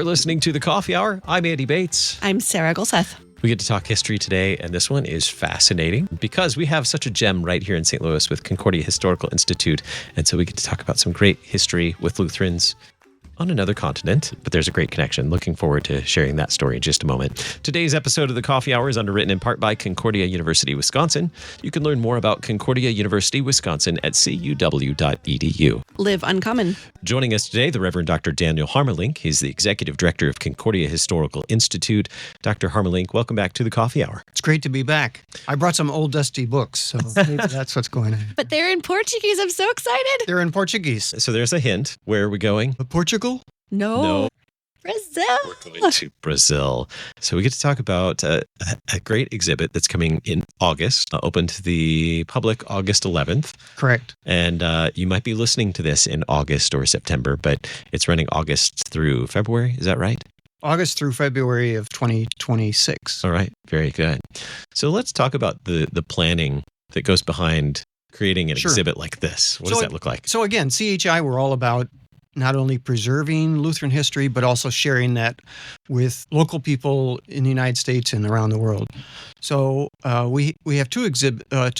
listening to The Coffee Hour. I'm Andy Bates. I'm Sarah Gulseth. We get to talk history today, and this one is fascinating because we have such a gem right here in St. Louis with Concordia Historical Institute, and so we get to talk about some great history with Lutherans on another continent, but there's a great connection. Looking forward to sharing that story in just a moment. Today's episode of The Coffee Hour is underwritten in part by Concordia University, Wisconsin. You can learn more about Concordia University, Wisconsin at cuw.edu. Live uncommon. Joining us today, the Reverend Dr. Daniel Harmelink. He's the Executive Director of Concordia Historical Institute. Dr. Harmelink, welcome back to The Coffee Hour. It's great to be back. I brought some old dusty books, so maybe that's what's going on. But they're in Portuguese. I'm so excited. They're in Portuguese. So there's a hint. Where are we going? Portugal? No. Brazil. We're going to Brazil. So we get to talk about a great exhibit that's coming in August, open to the public August 11th. Correct. And you might be listening to this in August or September, but it's running August through February. Is that right? August through February of 2026. All right. Very good. So let's talk about the planning that goes behind creating an exhibit like this. What does that look like? So again, CHI, we're all about not only preserving Lutheran history, but also sharing that with local people in the United States and around the world. So we have two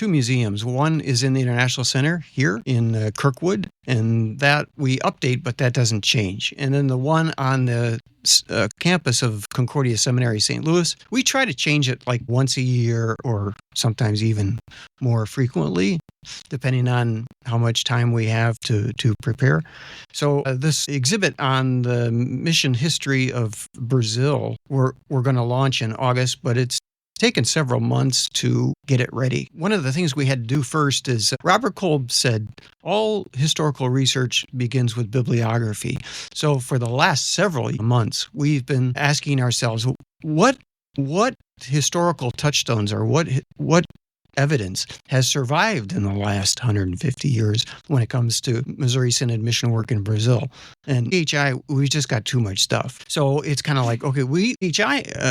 museums. One is in the International Center here in Kirkwood, and that we update, but that doesn't change. And then the one on the campus of Concordia Seminary, St. Louis, we try to change it like once a year or sometimes even more frequently, depending on how much time we have to prepare. So this exhibit on the mission history of Brazil, we're going to launch in August, but it's taken several months to get it ready. One of the things we had to do first is Robert Kolb said, all historical research begins with bibliography. So for the last several months, we've been asking ourselves, what historical touchstones or what evidence has survived in the last 150 years when it comes to Missouri Synod mission work in Brazil. And CHI, we just got too much stuff. So it's kind of like, okay,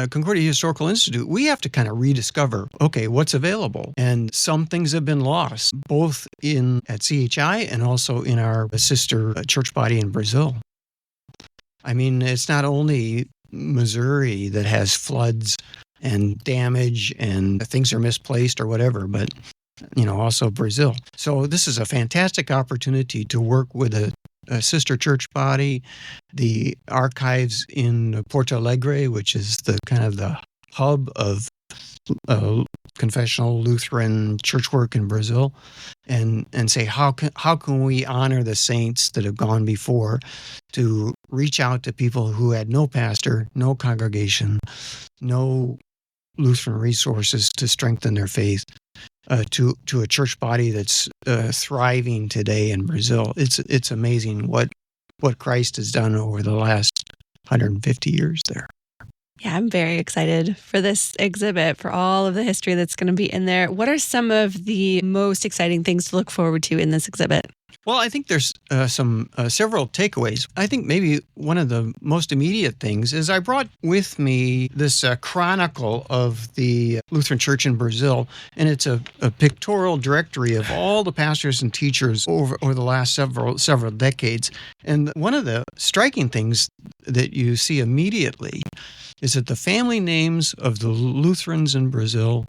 Concordia Historical Institute, we have to kind of rediscover, okay, what's available. And some things have been lost, both at CHI and also in our sister church body in Brazil. I mean, it's not only Missouri that has floods and damage and things are misplaced or whatever, but, also Brazil. So this is a fantastic opportunity to work with a sister church body, the archives in Porto Alegre, which is the kind of the hub of confessional Lutheran church work in Brazil, and say, how can we honor the saints that have gone before, to reach out to people who had no pastor, no congregation, no Lutheran resources to strengthen their faith, to a church body that's thriving today in Brazil. It's amazing what Christ has done over the last 150 years there. Yeah, I'm very excited for this exhibit, for all of the history that's going to be in there. What are some of the most exciting things to look forward to in this exhibit? Well, I think there's several takeaways. I think maybe one of the most immediate things is I brought with me this chronicle of the Lutheran Church in Brazil, and it's a pictorial directory of all the pastors and teachers over the last several decades. And one of the striking things that you see immediately is that the family names of the Lutherans in Brazil,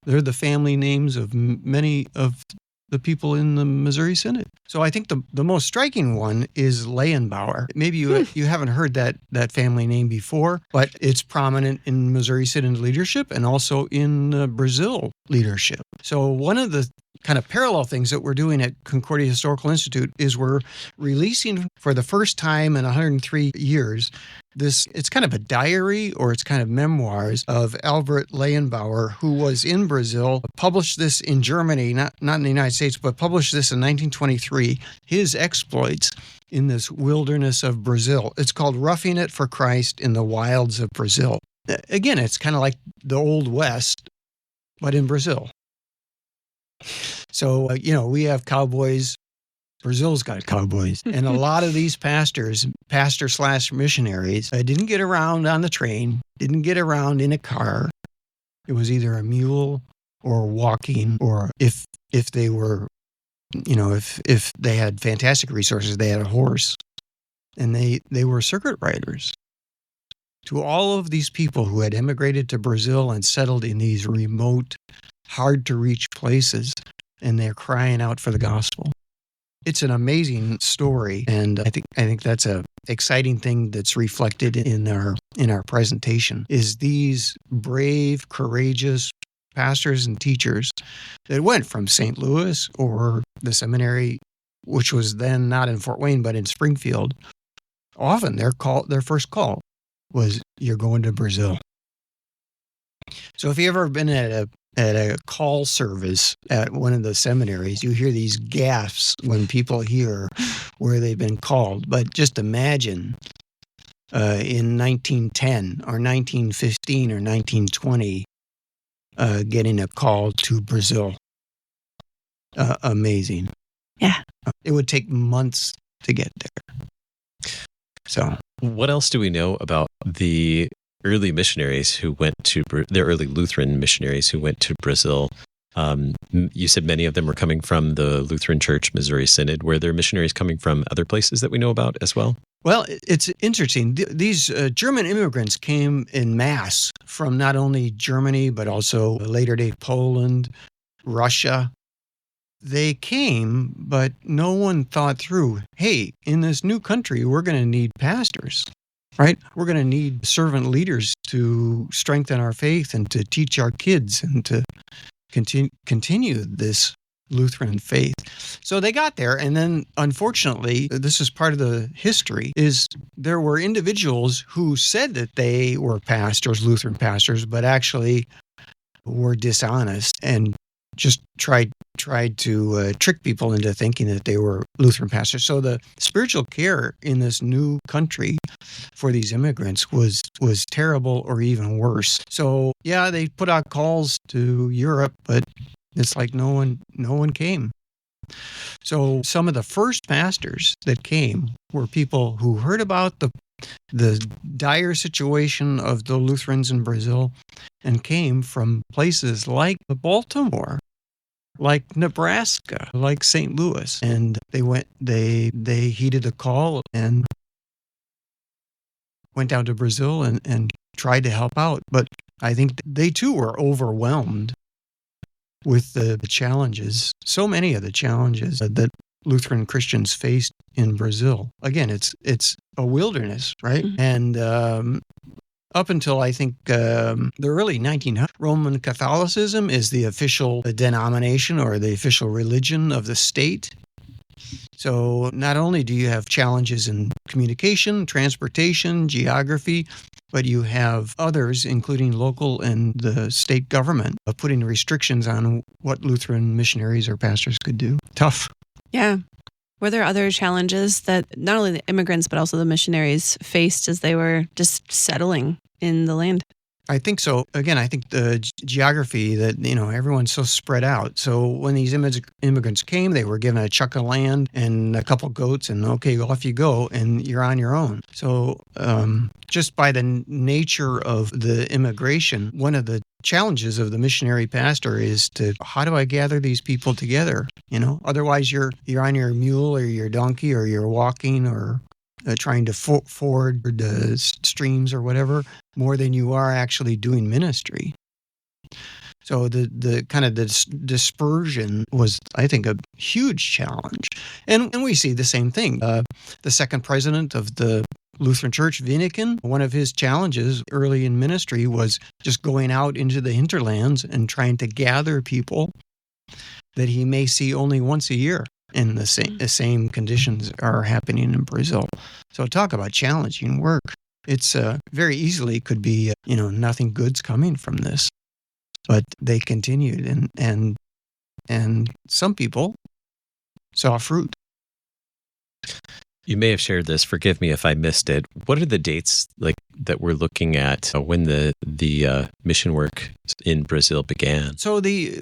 they're the family names of many of the people in the Missouri Synod. So I think the most striking one is Leyenbauer. Maybe you haven't heard that family name before, but it's prominent in Missouri Synod leadership and also in Brazil leadership. So one of the kind of parallel things that we're doing at Concordia Historical Institute is we're releasing for the first time in 103 years it's kind of a diary, or it's kind of memoirs of Albert Leyenbauer, who was in Brazil, published this in Germany, not in the United States, but published this in 1923, his exploits in this wilderness of Brazil. It's called Roughing It for Christ in the Wilds of Brazil. Again, it's kind of like the Old West, but in Brazil. So, we have cowboys. Brazil's got cowboys. And a lot of these pastor/missionaries, didn't get around on the train, didn't get around in a car. It was either a mule or walking, or if they were, if they had fantastic resources, they had a horse. And they were circuit riders. to all of these people who had immigrated to Brazil and settled in these remote, hard-to-reach places, and they're crying out for the gospel. It's an amazing story, and I think that's a exciting thing that's reflected in our presentation, is these brave, courageous pastors and teachers that went from St. Louis or the seminary, which was then not in Fort Wayne but in Springfield. Often their first call was, "You're going to Brazil." So if you've ever been at a call service at one of the seminaries, you hear these gasps when people hear where they've been called. But just imagine in 1910 or 1915 or 1920 getting a call to Brazil. Amazing. Yeah. It would take months to get there. So, what else do we know about the early missionaries who went to the early Lutheran missionaries who went to Brazil? You said many of them were coming from the Lutheran Church Missouri Synod. Were there missionaries coming from other places that we know about as well? Well, it's interesting. These German immigrants came in mass from not only Germany, but also later-day Poland, Russia. They came, but no one thought through, hey, in this new country, we're going to need pastors, right? We're going to need servant leaders to strengthen our faith and to teach our kids and to continue this Lutheran faith. So they got there, and then unfortunately, this is part of the history, is there were individuals who said that they were pastors, Lutheran pastors, but actually were dishonest and just tried to trick people into thinking that they were Lutheran pastors. So the spiritual care in this new country for these immigrants was terrible or even worse. So yeah, they put out calls to Europe, but it's like no one came. So some of the first pastors that came were people who heard about the dire situation of the Lutherans in Brazil and came from places like Baltimore, like Nebraska, like St. Louis. And they heeded the call and went down to Brazil and tried to help out. But I think they too were overwhelmed with the challenges, so many of the challenges that Lutheran Christians faced in Brazil. Again, it's a wilderness, right? Mm-hmm. And up until I think the early 1900s, Roman Catholicism is the official denomination or the official religion of the state. So not only do you have challenges in communication, transportation, geography, but you have others, including local and the state government, putting restrictions on what Lutheran missionaries or pastors could do. Tough. Yeah. Were there other challenges that not only the immigrants, but also the missionaries faced as they were just settling in the land? I think so. Again, I think the geography that, everyone's so spread out. So when these immigrants came, they were given a chunk of land and a couple goats and okay, off you go and you're on your own. So just by the nature of the immigration, one of the challenges of the missionary pastor is how do I gather these people together? Otherwise you're on your mule or your donkey or you're walking or trying to ford the streams or whatever, more than you are actually doing ministry. So the kind of the dispersion was, I think, a huge challenge. And we see the same thing. The second president of the Lutheran Church, Wyneken, one of his challenges early in ministry was just going out into the hinterlands and trying to gather people that he may see only once a year. And the same conditions are happening in Brazil. So talk about challenging work. It's very easily could be, nothing good's coming from this. But they continued and some people saw fruit. You may have shared this. Forgive me if I missed it. What are the dates that we're looking at when the mission work in Brazil began? So the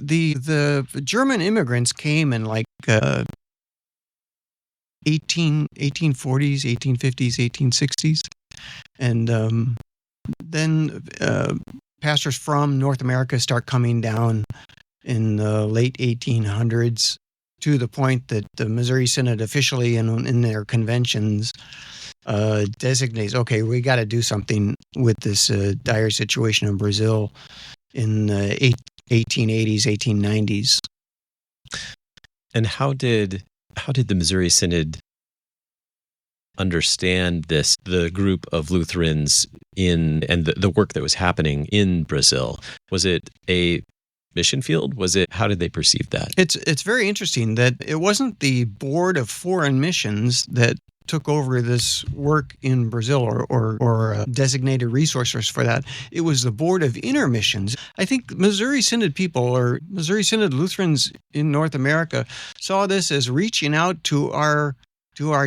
German immigrants came in 1840s, 1850s, 1860s, and then pastors from North America start coming down in the late 1800s. To the point that the Missouri Synod officially in their conventions designates, okay, we got to do something with this dire situation in Brazil in the 1880s, 1890s. And how did the Missouri Synod understand this, the group of Lutherans and the work that was happening in Brazil? Was it a mission field? How did they perceive that? It's very interesting that it wasn't the Board of Foreign Missions that took over this work in Brazil or designated resources for that. It was the Board of Intermissions. I think Missouri Synod people or Missouri Synod Lutherans in North America saw this as reaching out to our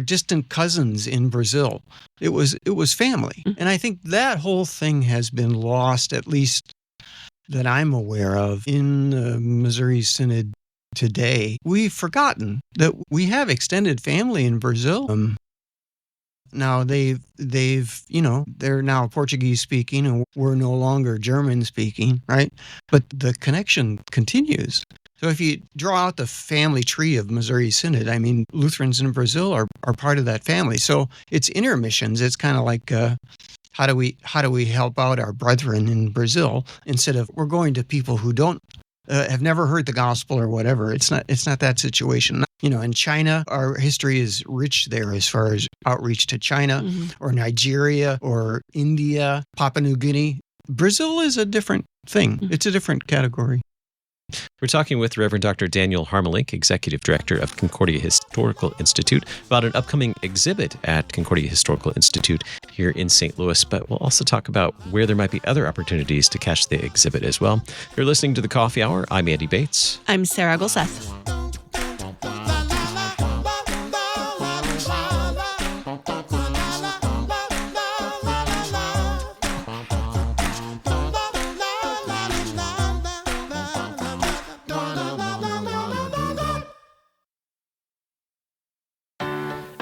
distant cousins in Brazil. It was family. And I think that whole thing has been lost, at least that I'm aware of, in the Missouri Synod today. We've forgotten that we have extended family in Brazil. Now they're now Portuguese speaking and we're no longer German speaking, right? But the connection continues. So if you draw out the family tree of Missouri Synod, I mean, Lutherans in Brazil are part of that family. So it's intermissions. It's kind of like, how do we help out our brethren in Brazil instead of we're going to people who don't have never heard the gospel or whatever. It's not that situation. In China, our history is rich there as far as outreach to China or Nigeria or India, Papua New Guinea. Brazil is a different thing. It's a different category. We're talking with Reverend Dr. Daniel Harmelink, Executive Director of Concordia Historical Institute, about an upcoming exhibit at Concordia Historical Institute here in St. Louis, but we'll also talk about where there might be other opportunities to catch the exhibit as well. You're listening to The Coffee Hour. I'm Andy Bates. I'm Sarah Golseth.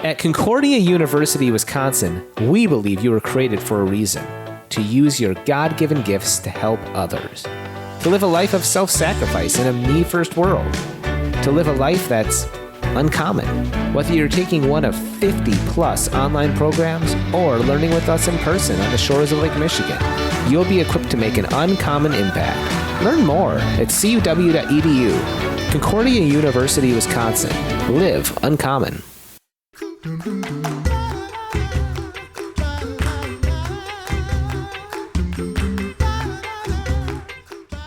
At Concordia University, Wisconsin, we believe you were created for a reason: to use your God-given gifts to help others, to live a life of self-sacrifice in a me-first world, to live a life that's uncommon. Whether you're taking one of 50-plus online programs or learning with us in person on the shores of Lake Michigan, you'll be equipped to make an uncommon impact. Learn more at cuw.edu. Concordia University, Wisconsin. Live uncommon.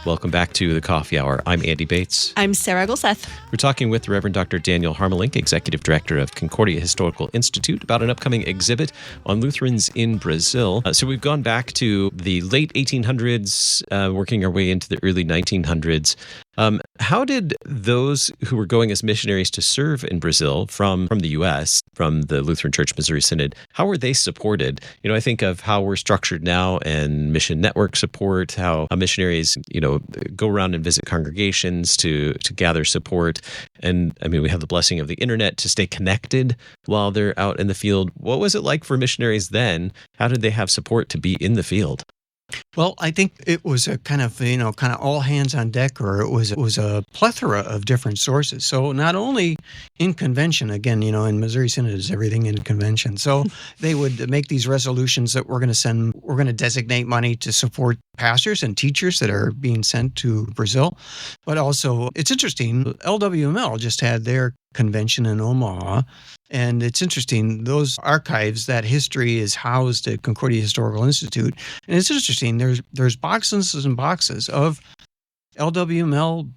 Welcome back to The Coffee Hour. I'm Andy Bates. I'm Sarah Golseth. We're talking with Reverend Dr. Daniel Harmelink, Executive Director of Concordia Historical Institute, about an upcoming exhibit on Lutherans in Brazil. So we've gone back to the late 1800s, working our way into the early 1900s. How did those who were going as missionaries to serve in Brazil from the U.S., from the Lutheran Church Missouri Synod, how were they supported? I think of how we're structured now and mission network support, how missionaries, go around and visit congregations to gather support. And I mean, we have the blessing of the internet to stay connected while they're out in the field. What was it like for missionaries then? How did they have support to be in the field? Well, I think it was a kind of all hands on deck, or it was a plethora of different sources. So not only in convention, again, in Missouri Synod is everything in convention. So they would make these resolutions that we're going to designate money to support pastors and teachers that are being sent to Brazil. But also, it's interesting, LWML just had their convention in Omaha. And it's interesting, those archives, that history is housed at Concordia Historical Institute. And it's interesting, there's boxes and boxes of LWML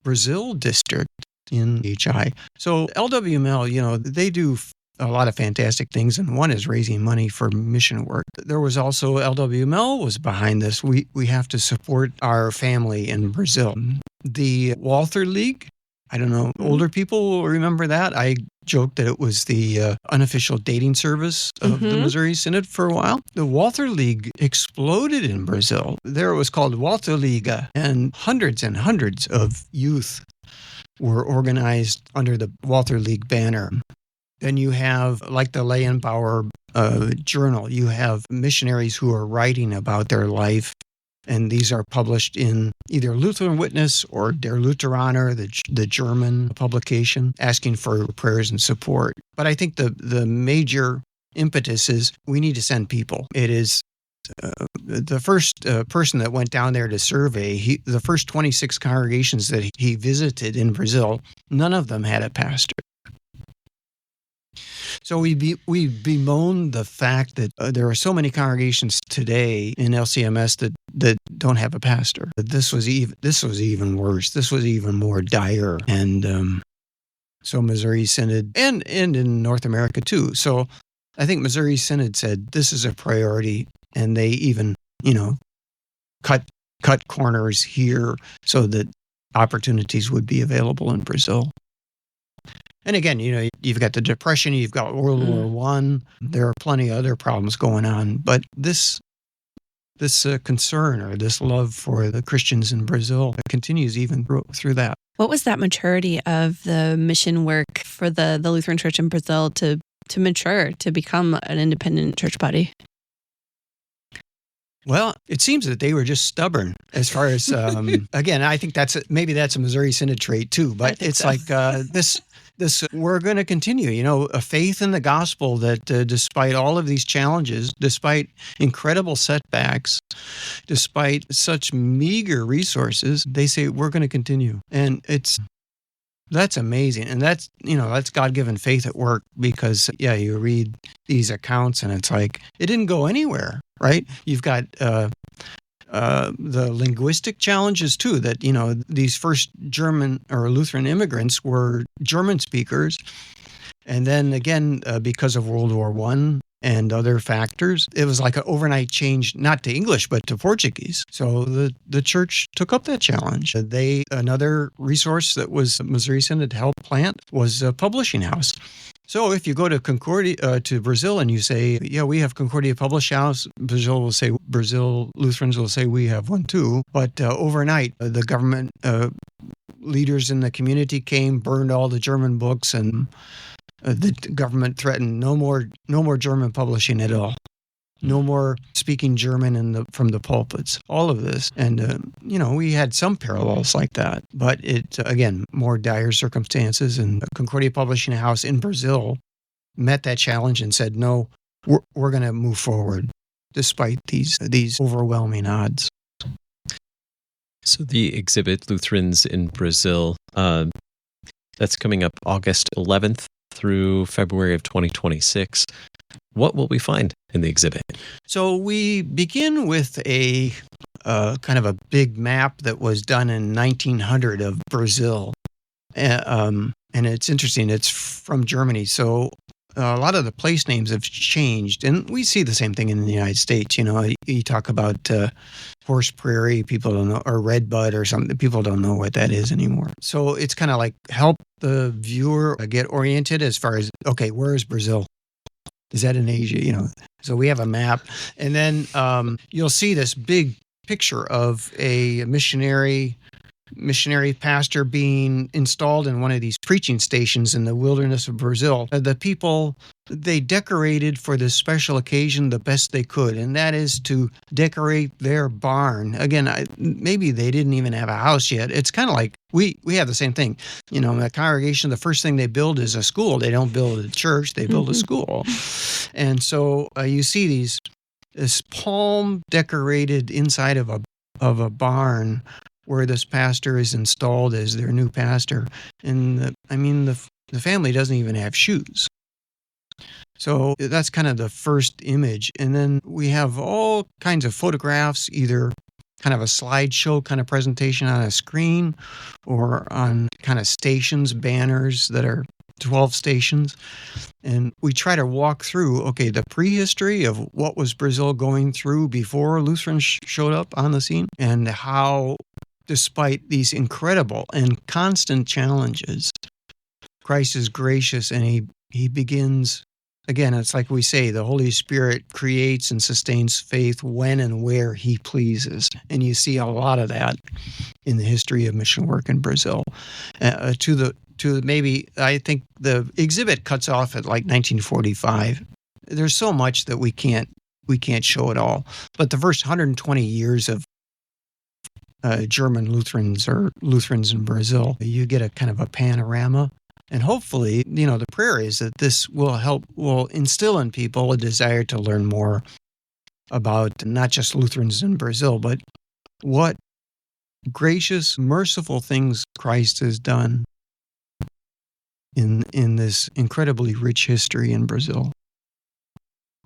Brazil district in HI. So LWML, they do a lot of fantastic things, and one is raising money for mission work. There was also LWML was behind this. We have to support our family in Brazil. The Walther League, I don't know, older people will remember that. I joked that it was the unofficial dating service of the Missouri Synod for a while. The Walther League exploded in Brazil. There it was called Walther Liga, and hundreds of youth were organized under the Walther League banner. Then you have, like the Leyenbauer Journal, you have missionaries who are writing about their life. And these are published in either Lutheran Witness or Der Lutheraner, the German publication, asking for prayers and support. But I think the major impetus is we need to send people. It is the first person that went down there to survey, the first 26 congregations that he visited in Brazil, none of them had a pastor. So we bemoan the fact that there are so many congregations today in LCMS that don't have a pastor. This was even worse. This was even more dire. And so Missouri Synod, and in North America too. So I think Missouri Synod said this is a priority, and they even, cut corners here so that opportunities would be available in Brazil. And again, you've got the Depression, you've got World War I. There are plenty of other problems going on, but this concern or this love for the Christians in Brazil continues even through that. What was that maturity of the mission work for the Lutheran Church in Brazil to mature, to become an independent church body? Well, it seems that they were just stubborn as far as, again, I think that's a Missouri Synod trait too, but it's so. Like this, we're going to continue, a faith in the gospel that despite all of these challenges, despite incredible setbacks, despite such meager resources, they say we're going to continue. And that's amazing. And that's God-given faith at work, because, you read these accounts and it's like, it didn't go anywhere, right? You've got the linguistic challenges too, that, these first German or Lutheran immigrants were German speakers. And then again, because of World War I and other factors, it was like an overnight change, not to English, but to Portuguese. So the church took up that challenge. Another resource that was Missouri Synod helped plant was a publishing house. So if you go to Concordia, to Brazil, and you say, we have Concordia Publishing House, Brazil Lutherans will say we have one too. But overnight, the government leaders in the community came, burned all the German books, and the government threatened no more German publishing at all. No more speaking German from the pulpits. All of this. And, we had some parallels like that. But it, again, more dire circumstances. And Concordia Publishing House in Brazil met that challenge and said, no, we're going to move forward despite these overwhelming odds. So the exhibit, Lutherans in Brazil, that's coming up August 11th through February of 2026. What will we find in the exhibit? So we begin with a kind of a big map that was done in 1900 of Brazil. And it's interesting, it's from Germany. So a lot of the place names have changed. And we see the same thing in the United States. You talk about Horse Prairie, people don't know, or Redbud or something. People don't know what that is anymore. So it's kind of like help the viewer get oriented as far as, okay, where is Brazil? Is that in Asia? So we have a map. And then you'll see this big picture of a missionary pastor being installed in one of these preaching stations in the wilderness of Brazil. The people, they decorated for this special occasion the best they could, and that is to decorate their barn. Again, maybe they didn't even have a house yet. It's kind of like we have the same thing. In a congregation, the first thing they build is a school. They don't build a church, they build a school. And so you see this palm decorated inside of a barn where this pastor is installed as their new pastor. And the family doesn't even have shoes. So that's kind of the first image. And then we have all kinds of photographs, either kind of a slideshow kind of presentation on a screen or on kind of stations, banners that are 12 stations. And we try to walk through, the prehistory of what was Brazil going through before Lutherans showed up on the scene, and how, despite these incredible and constant challenges, Christ is gracious, and he begins, again, it's like we say, the Holy Spirit creates and sustains faith when and where he pleases. And you see a lot of that in the history of mission work in Brazil. Maybe, I think the exhibit cuts off at like 1945. There's so much that we can't show it all. But the first 120 years of German Lutherans or Lutherans in Brazil, you get a kind of a panorama And hopefully, the prayer is that this will instill in people a desire to learn more about not just Lutherans in Brazil, but what gracious, merciful things Christ has done in this incredibly rich history in Brazil.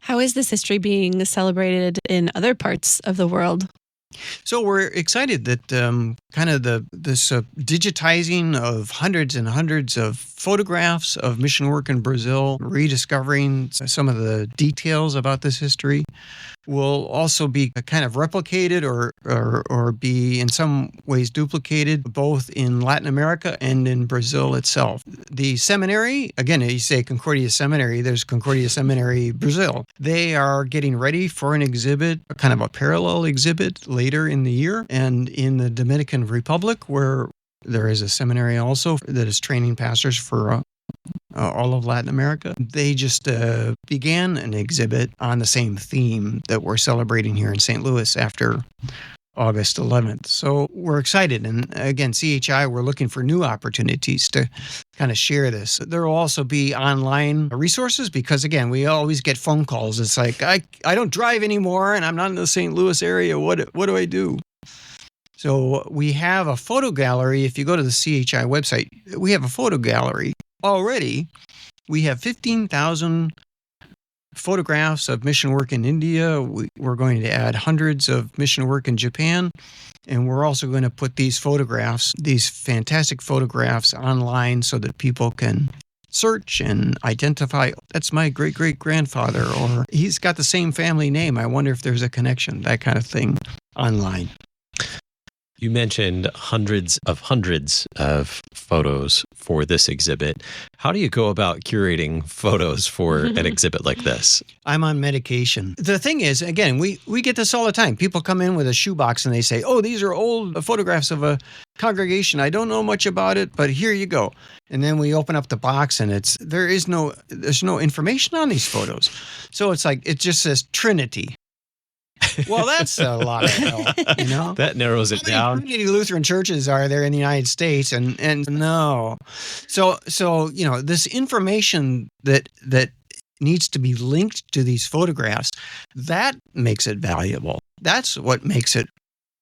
How is this history being celebrated in other parts of the world? So we're excited that this digitizing of hundreds and hundreds of photographs of mission work in Brazil, rediscovering some of the details about this history, will also be kind of replicated or be in some ways duplicated both in Latin America and in Brazil itself. The seminary, again, you say Concordia Seminary, there's Concordia Seminary Brazil. They are getting ready for an exhibit, kind of a parallel exhibit later in the year. And in the Dominican Republic, where there is a seminary also that is training pastors for all of Latin America, they just began an exhibit on the same theme that we're celebrating here in St. Louis after August 11th. So we're excited. And again, CHI, we're looking for new opportunities to kind of share this. There will also be online resources because, again, we always get phone calls. It's like, I don't drive anymore and I'm not in the St. Louis area. What do I do? So we have a photo gallery. If you go to the CHI website, we have a photo gallery. Already, we have 15,000 photographs of mission work in India. We're going to add hundreds of mission work in Japan. And we're also going to put these photographs, these fantastic photographs online so that people can search and identify, that's my great-great-grandfather, or he's got the same family name. I wonder if there's a connection, that kind of thing online. You mentioned hundreds of photos for this exhibit. How do you go about curating photos for an exhibit like this? I'm on medication. The thing is, again, we get this all the time. People come in with a shoebox and they say, oh, these are old photographs of a congregation. I don't know much about it, but here you go. And then we open up the box and there's no information on these photos. So it's like, it just says Trinity. Well, that's a lot of help, That narrows it down. How many Lutheran churches are there in the United States? And no. So this information that needs to be linked to these photographs, that makes it valuable. That's what makes it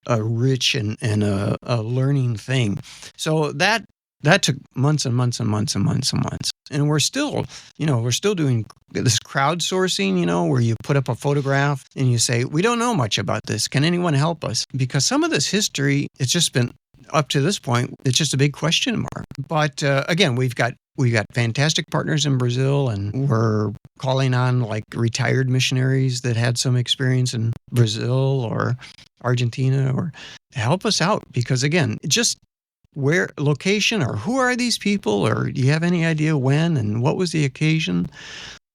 a rich and a learning thing. So that took months and months and months and months and months. And we're still doing this crowdsourcing, where you put up a photograph and you say, we don't know much about this. Can anyone help us? Because some of this history, it's just been up to this point, it's just a big question mark. But again, we've got fantastic partners in Brazil, and we're calling on like retired missionaries that had some experience in Brazil or Argentina, or help us out. Because again, just where location, or who are these people, or do you have any idea when and what was the occasion?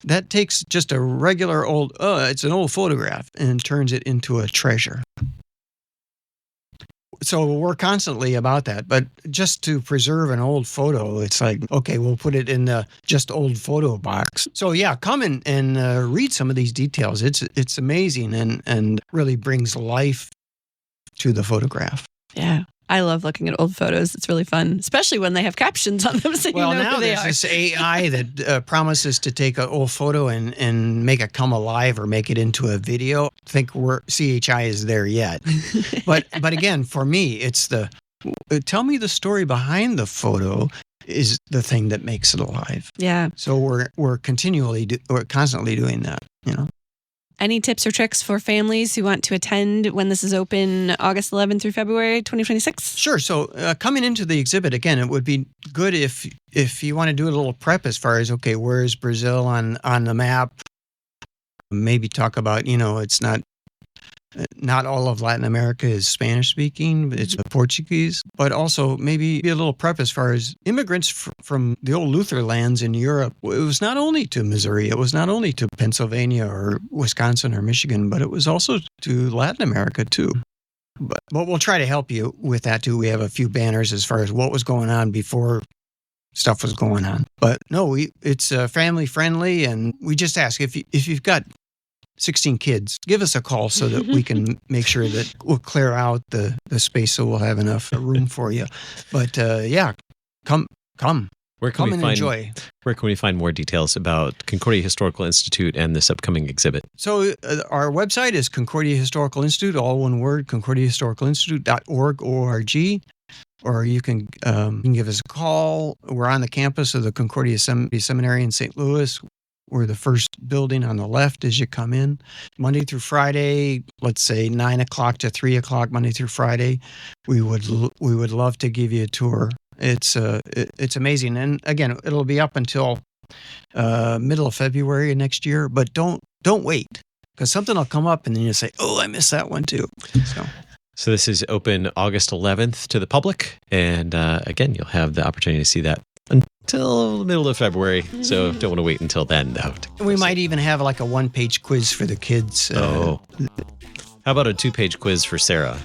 That takes just a regular it's an old photograph and turns it into a treasure. So we're constantly about that. But just to preserve an old photo, it's like, okay, we'll put it in the just old photo box. So yeah, come and read some of these details. It's amazing and really brings life to the photograph. Yeah. I love looking at old photos. It's really fun, especially when they have captions on them, so you know now who they there's are. this AI that promises to take an old photo and make it come alive or make it into a video. I think CHI is there yet. But again, for me, it's tell me the story behind the photo is the thing that makes it alive. Yeah. So we're constantly doing that, Any tips or tricks for families who want to attend when this is open August 11th through February 2026? Sure. So coming into the exhibit, again, it would be good if you want to do a little prep as far as, okay, where is Brazil on the map? Maybe talk about, it's not all of Latin America is Spanish speaking, it's Portuguese, but also maybe be a little prep as far as immigrants from the old Luther lands in Europe. It was not only to Missouri, it was not only to Pennsylvania or Wisconsin or Michigan, but it was also to Latin America too. But we'll try to help you with that too. We have a few banners as far as what was going on before stuff was going on. But no, it's family friendly, and we just ask if you've got 16 kids, give us a call so that we can make sure that we'll clear out the space so we'll have enough room for you. But yeah, come. Come and enjoy. Where can we find more details about Concordia Historical Institute and this upcoming exhibit? So our website is Concordia Historical Institute, all one word, concordiahistoricalinstitute.org, O-R-G. Or you can give us a call. We're on the campus of the Concordia Seminary in St. Louis. We're the first building on the left as you come in. Monday through Friday, let's say 9 o'clock to 3 o'clock, Monday through Friday. We would love to give you a tour. It's amazing. And again, it'll be up until middle of February next year. But don't wait, because something will come up and then you'll say, oh, I missed that one too. So this is open August 11th to the public. And again, you'll have the opportunity to see that until the middle of February. So don't want to wait until then, though. We might even have like a 1-page quiz for the kids. How about a 2-page quiz for Sarah?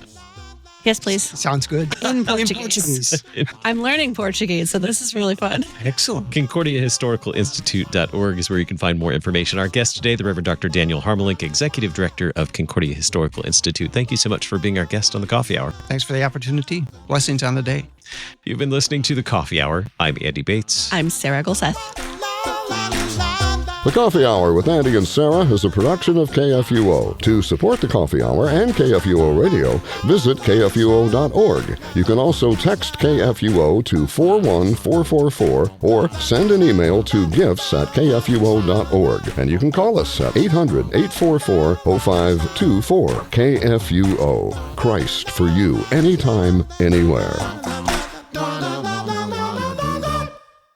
Yes, please. Sounds good. In Portuguese. I'm learning Portuguese, so this is really fun. Excellent. ConcordiaHistoricalInstitute.org is where you can find more information. Our guest today, the Reverend Dr. Daniel Harmelink, Executive Director of Concordia Historical Institute. Thank you so much for being our guest on the Coffee Hour. Thanks for the opportunity. Blessings on the day. You've been listening to the Coffee Hour. I'm Andy Bates. I'm Sarah Golseth. The Coffee Hour with Andy and Sarah is a production of KFUO. To support the Coffee Hour and KFUO Radio, visit KFUO.org. You can also text KFUO to 41444 or send an email to gifts@KFUO.org. And you can call us at 800-844-0524. KFUO. Christ for you, anytime, anywhere.